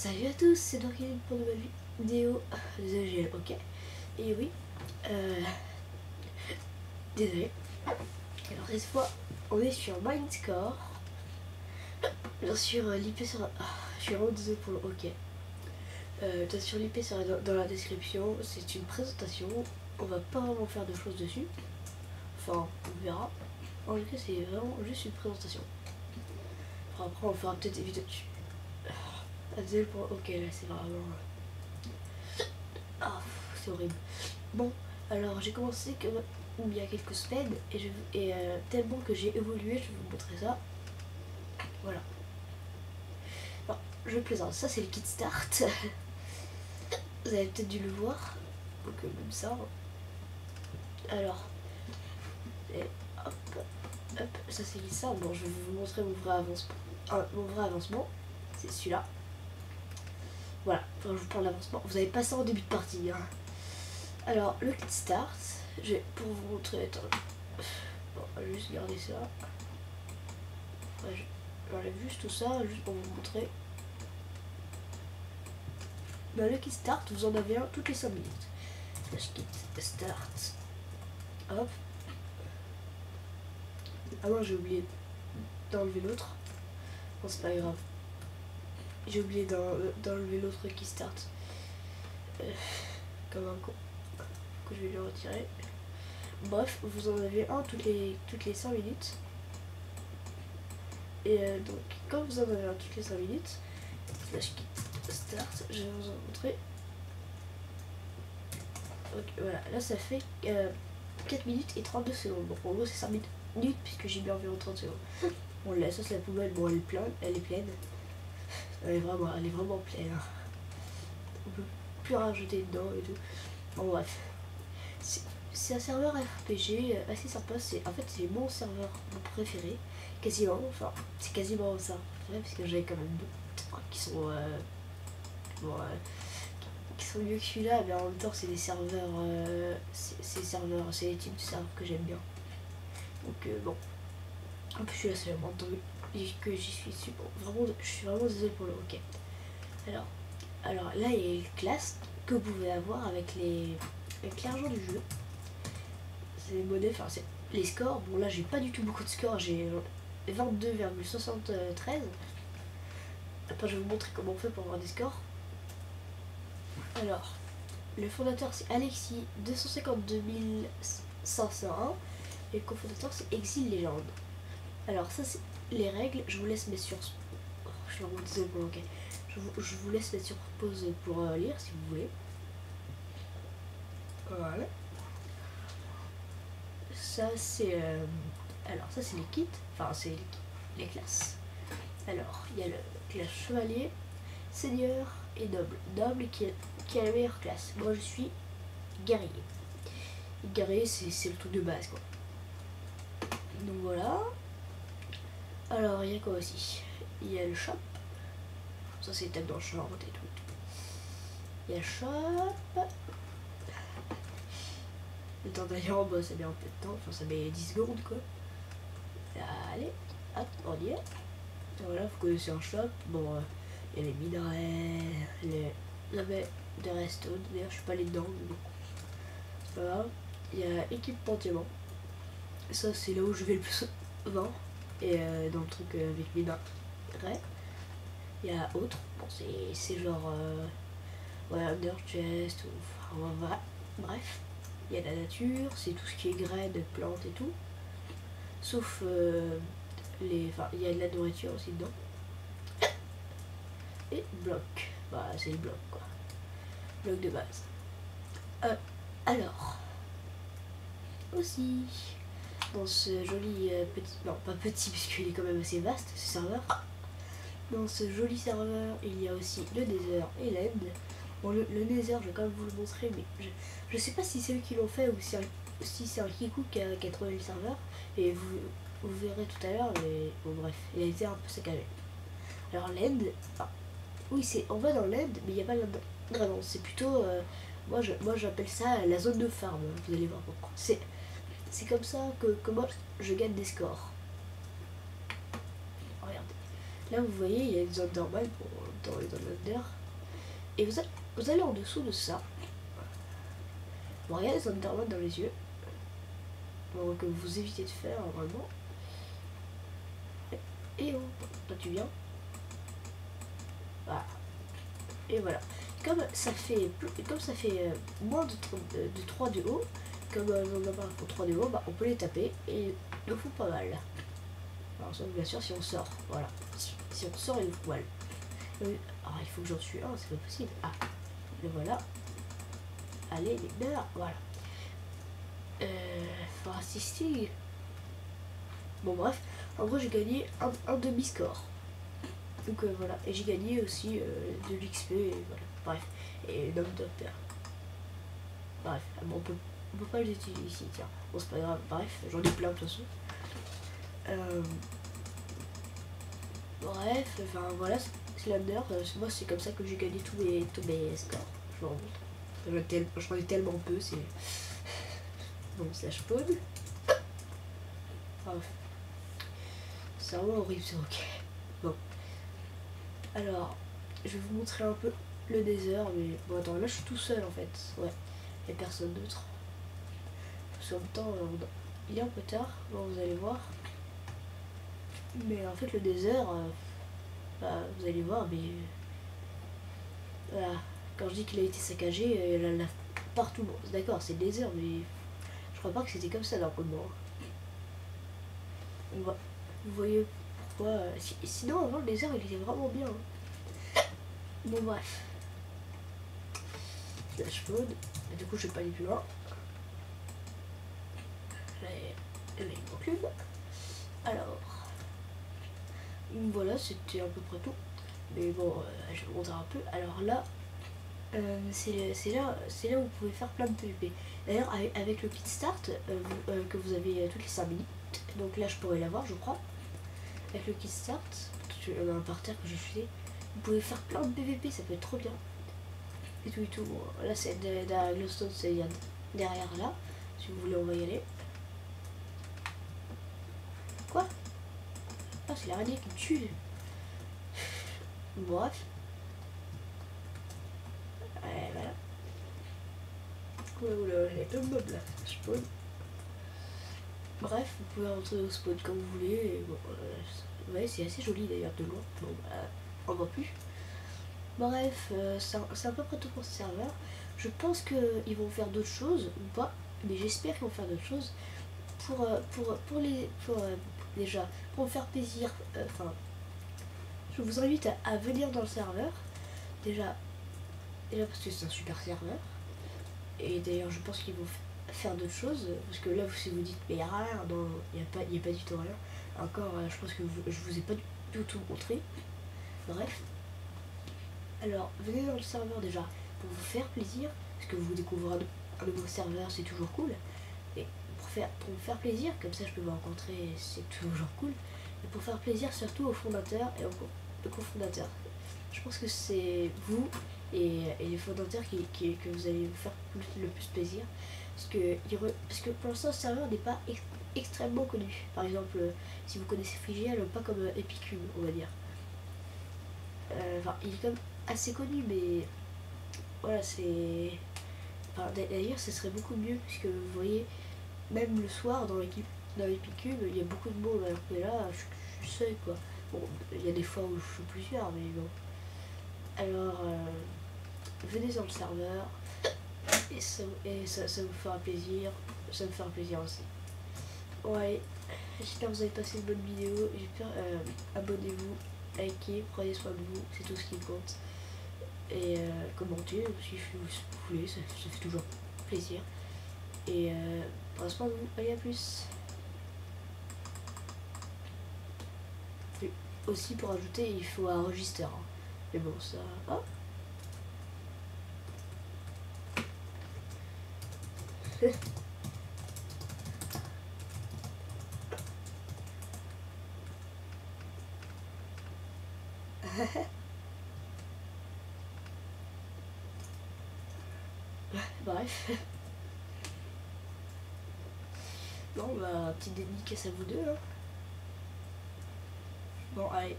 Salut à tous, c'est Dorkin pour une nouvelle vidéo de GL, ok. Et oui, désolé. Alors cette fois, on est sur Mindscore. Bien sûr, l'IP sera... je suis vraiment désolé pour le ok. Bien sûr, l'IP sera dans la description. C'est une présentation. On va pas vraiment faire de choses dessus. Enfin, on verra. En tout cas, c'est vraiment juste une présentation. Enfin, après, on fera peut-être des vidéos dessus. Désolé pour... Ok, là, c'est vraiment... Ah, c'est horrible. Bon, alors j'ai commencé il y a quelques semaines et tellement que j'ai évolué, je vais vous montrer ça. Voilà. Alors, je plaisante, ça c'est le kit start. Vous avez peut-être dû le voir. Donc même ça. Alors, et hop, hop, ça c'est le ça. Bon, je vais vous montrer mon vrai avancement. Mon vrai avancement, c'est celui-là. Voilà, enfin, je vous parle d'avancement. Vous avez pas ça en début de partie. Hein. Alors, le kit start, pour vous montrer. Attends, bon, je vais juste garder ça. Ouais, j'enlève juste tout ça, juste pour vous montrer. Bah, le kit start, vous en avez un toutes les 5 minutes. Slash kit start. Hop. Ah non, j'ai oublié d'enlever l'autre. Bon, c'est pas grave. J'ai oublié d'enlever l'autre kit start. Comme un con. Que je vais le retirer. Bref, vous en avez un toutes les 5 minutes. Et donc, quand vous en avez un toutes les 5 minutes, slash kit start, je vais vous en montrer. Donc voilà, là ça fait 4 minutes et 32 secondes. Donc en gros c'est 5 minutes puisque j'ai mis environ 30 secondes. Bon la sauce la poubelle, bon elle est pleine. Elle est vraiment pleine. Hein. On peut plus rajouter dedans et tout. Bon bref. C'est un serveur RPG assez sympa. En fait c'est mon serveur préféré. Quasiment, enfin c'est quasiment ça. Ouais, parce que j'avais quand même d'autres qui sont qui sont mieux que celui-là, mais en même temps c'est des serveurs, c'est les types de serveurs que j'aime bien. Donc bon, en plus je suis la seule que j'y suis dessus. Bon, vraiment, je suis vraiment désolée pour le hockey. Alors là il y a les classes que vous pouvez avoir avec l'argent du jeu. C'est les monnaies, enfin c'est les scores. Bon là j'ai pas du tout beaucoup de scores, j'ai 22,73. Après je vais vous montrer comment on fait pour avoir des scores. Alors, le fondateur c'est Alexis 252 501 et le cofondateur c'est Exil Légende. Alors ça c'est les règles, je vous laisse mettre sur... Oh, je suis vraiment désolée pour le ok. Je vous laisse mettre sur pause pour lire si vous voulez. Voilà. Ça c'est... Alors ça c'est les kits, enfin c'est les classes. Alors il y a le classe chevalier, seigneur et noble. Noble qui a la meilleure classe. Moi je suis guerrier. Guerrier c'est le truc de base quoi. Donc voilà. Alors il y a quoi aussi? Il y a le shop. Ça c'est peut-être dans le shop et tout. Il y a le shop. Le temps d'ailleurs bah, ça met un peu de temps. Enfin ça met 10 secondes quoi. Allez, hop, on y est. Voilà, vous connaissez un shop. Bon, il y a les minerais, la baie de resto. D'ailleurs je suis pas allé dedans mais bon. C'est pas grave. Il y a équipement diamant. Ça c'est là où je vais le plus souvent. Et dans le truc avec minerais. Il y a autre. Bon c'est genre ouais, Under Chest ou enfin, bref. Il y a la nature, c'est tout ce qui est graines, plantes et tout. Sauf enfin il y a de la nourriture aussi dedans. Et bloc. Bah c'est le bloc quoi. Bloc de base. Alors aussi dans ce joli petit, non pas petit puisqu'il est quand même assez vaste ce serveur. Dans ce joli serveur il y a aussi le Nether et l'End. Bon le Nether je vais quand même vous le montrer mais je sais pas si c'est eux qui l'ont fait ou si c'est un Kiku qui a trouvé le serveur et vous verrez tout à l'heure mais bon bref il a été un peu saccagé. Alors l'End, oui on va dans l'End mais il n'y a pas vraiment c'est plutôt moi j'appelle ça la zone de farm, vous allez voir pourquoi. C'est comme ça que moi je gagne des scores. Regardez. Là, vous voyez, il y a une zone normale dans l'Under. Et vous allez en dessous de ça. Bon, regardez les Underman dans les yeux. Bon, que vous évitez de faire normalement. Et oh, toi tu viens. Voilà. Et voilà. Comme ça fait moins de 3 de haut, comme on en a pour 3 de haut, bah, on peut les taper et ils nous font pas mal. Alors ça, bien sûr si on sort. Voilà. Si on sort, ils nous font mal. Ah, il faut que j'en tue un, c'est pas possible. Ah, le voilà. Allez, les meurs, voilà. Faut assister. Bon, bref, en gros, j'ai gagné un demi-score. Donc voilà, et j'ai gagné aussi de l'XP, et voilà, bref. Et l'homme d'opère. Bref, bon, on peut pas les utiliser ici, tiens. Bon, c'est pas grave, bref, j'en ai plein de toute façon. Bref, enfin voilà, c'est l'Under. Moi, c'est comme ça que j'ai gagné tous mes scores. Je me rends compte. J'en ai tellement peu, c'est. Bon, slash spawn. Bref. C'est vraiment horrible, c'est ok. Bon. Alors, je vais vous montrer un peu le désert, mais bon, attends, là je suis tout seul en fait. Ouais, il n'y a personne d'autre. Parce qu'en même temps, il est un peu tard, bon, vous allez voir. Mais en fait, le désert, bah, vous allez voir, mais. Voilà, quand je dis qu'il a été saccagé, il y en a partout. Bon, d'accord, c'est le désert, mais je crois pas que c'était comme ça normalement. Vous voyez pourquoi. Sinon, avant le désert, il était vraiment bien. Bon, bref. Slash mode. Du coup, je vais pas aller plus loin. Là, il manque une. Alors. Voilà, c'était à peu près tout. Mais bon, je vais vous montrer un peu. Alors là, c'est là où vous pouvez faire plein de PVP. D'ailleurs, avec le kit start, que vous avez toutes les 5 minutes. Donc là, je pourrais l'avoir, je crois. Avec le kit start, il y en a un par terre que j'ai chuté. Vous pouvez faire plein de PVP, ça peut être trop bien. Et tout et tout. Bon, là, c'est derrière Glowstone, c'est derrière là. Si vous voulez, on va y aller. Quoi? Ah, c'est l'araignée qui me tue. Bref. Ouais, voilà. Oula, j'ai plein de mobs là. Je spawn. Bref, vous pouvez rentrer au spawn comme vous voulez. Et bon, ouais, c'est assez joli d'ailleurs de loin. Bon, bah, on voit plus. Bref, c'est à peu près tout pour ce serveur. Je pense qu'ils vont faire d'autres choses ou pas, mais j'espère qu'ils vont faire d'autres choses déjà pour me faire plaisir. Enfin, je vous invite à venir dans le serveur. Déjà parce que c'est un super serveur. Et d'ailleurs, je pense qu'ils vont faire d'autres choses parce que là, si vous dites mais il n'y a rien, il n'y a pas du tout rien. Encore, je pense que je vous ai pas du tout montré. Bref. Alors, venez dans le serveur déjà pour vous faire plaisir, parce que vous découvrez un nouveau serveur, c'est toujours cool. Et pour me faire plaisir, comme ça je peux vous rencontrer, c'est toujours cool. Et pour faire plaisir surtout aux fondateurs et aux cofondateurs. Je pense que c'est vous et les fondateurs que vous allez vous faire le plus plaisir. Parce que pour l'instant, ce serveur n'est pas extrêmement connu. Par exemple, si vous connaissez Frigiel, pas comme Epicube, on va dire. Enfin, il est quand même assez connu, mais voilà, c'est. Enfin, d'ailleurs, ce serait beaucoup mieux, puisque vous voyez, même le soir dans l'Epicube, il y a beaucoup de monde, alors que là, je suis seul, quoi. Bon, il y a des fois où je suis plusieurs, mais bon. Alors, venez dans le serveur, et ça vous fera plaisir, ça me fera plaisir aussi. Ouais, j'espère que vous avez passé une bonne vidéo, j'espère, abonnez-vous, likez, prenez soin de vous, c'est tout ce qui compte. Et commentez si vous voulez, ça fait toujours plaisir. Et prenez soin de vous, allez, à plus. Et aussi pour ajouter, il faut un register. Hein. Mais bon, ça. Oh. Bref. Bon, bah, petite dédicace à vous deux. Hein. Bon, allez.